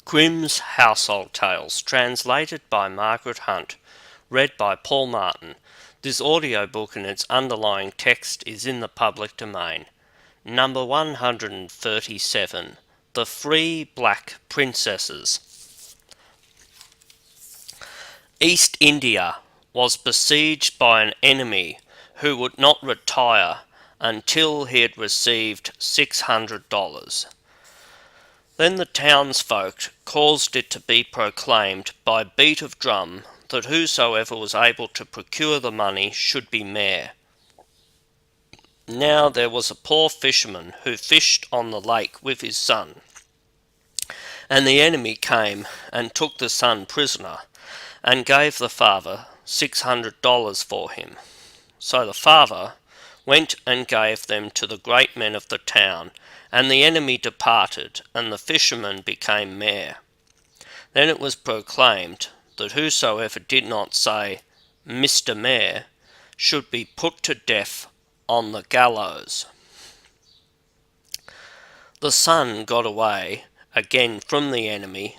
Grimm's Household Tales, translated by Margaret Hunt, read by Paul Martin. This audiobook and its underlying text is in the public domain. Number 137. The Free Black Princesses. East India was besieged by an enemy who would not retire until he had received $600. Then the townsfolk caused it to be proclaimed by beat of drum that whosoever was able to procure the money should be mayor. Now there was a poor fisherman who fished on the lake with his son, and the enemy came and took the son prisoner, and gave the father $600 for him. So the father went and gave them to the great men of the town, and the enemy departed, and the fisherman became mayor. Then it was proclaimed that whosoever did not say, Mr. Mayor, should be put to death on the gallows. The son got away again from the enemy,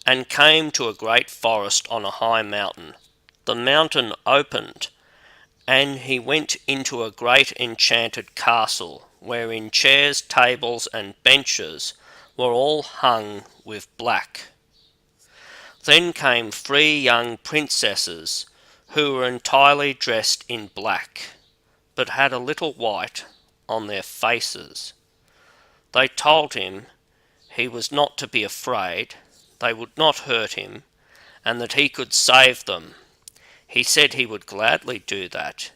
and came to a great forest on a high mountain. The mountain opened, and he went into a great enchanted castle, wherein chairs, tables, and benches were all hung with black. Then came 3 young princesses, who were entirely dressed in black, but had a little white on their faces. They told him he was not to be afraid, they would not hurt him, and that he could save them. He said he would gladly do that,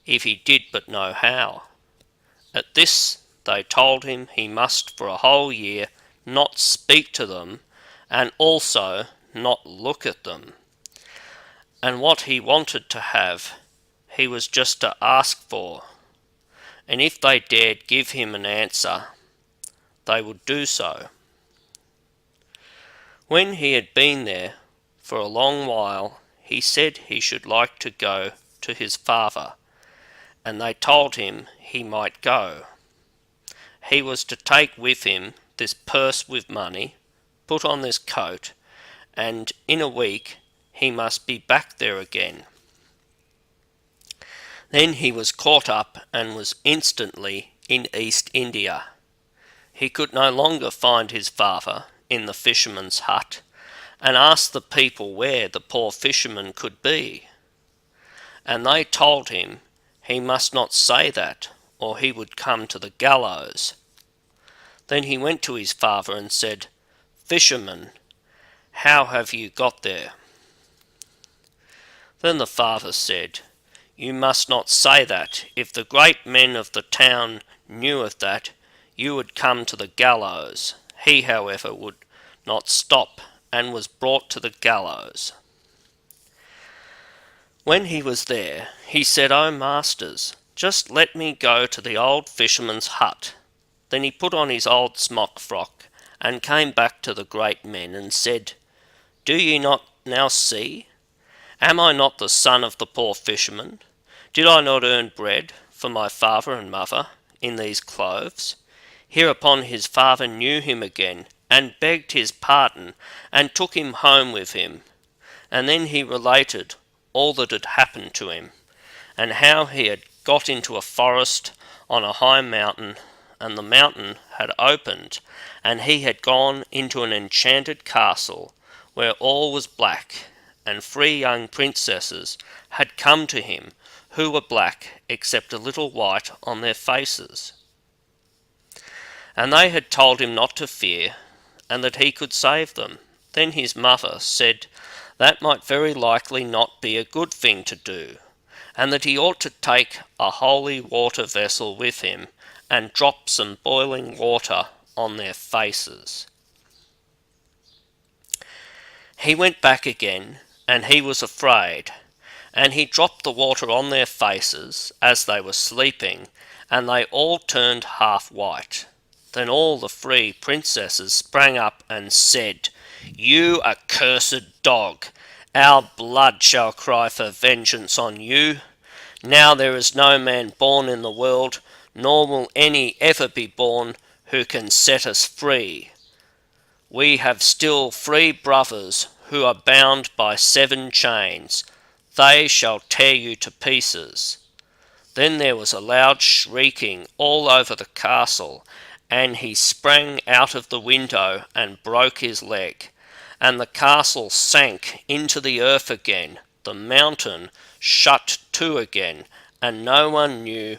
if he did but know how. At this they told him he must for a whole year not speak to them, and also not look at them. And what he wanted to have, he was just to ask for, and if they dared give him an answer, they would do so. When he had been there for a long while, he said he should like to go to his father, and they told him he might go. He was to take with him this purse with money, put on this coat, and in a week he must be back there again. Then he was caught up and was instantly in East India. He could no longer find his father in the fisherman's hut, and asked the people where the poor fisherman could be. And they told him he must not say that, or he would come to the gallows. Then he went to his father and said, Fisherman, how have you got there? Then the father said, You must not say that. If the great men of the town knew of that, you would come to the gallows. He, however, would not stop, and was brought to the gallows. When he was there, he said, O masters, just let me go to the old fisherman's hut. Then he put on his old smock frock, and came back to the great men, and said, Do ye not now see? Am I not the son of the poor fisherman? Did I not earn bread for my father and mother in these clothes? Hereupon his father knew him again, and begged his pardon, and took him home with him. And then he related all that had happened to him, and how he had got into a forest on a high mountain, and the mountain had opened, and he had gone into an enchanted castle, where all was black, and 3 young princesses had come to him, who were black, except a little white on their faces. And they had told him not to fear, and that he could save them. Then his mother said that might very likely not be a good thing to do, and that he ought to take a holy water vessel with him, and drop some boiling water on their faces. He went back again, and he was afraid, and he dropped the water on their faces as they were sleeping, and they all turned half white. Then all the 3 princesses sprang up and said, You accursed dog, our blood shall cry for vengeance on you. Now there is no man born in the world, nor will any ever be born, who can set us free. We have still 3 brothers who are bound by 7 chains. They shall tear you to pieces." Then there was a loud shrieking all over the castle, and he sprang out of the window and broke his leg, and the castle sank into the earth again, the mountain shut to again, and no one knew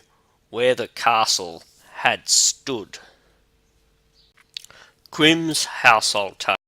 where the castle had stood. Grimm's Household Tales.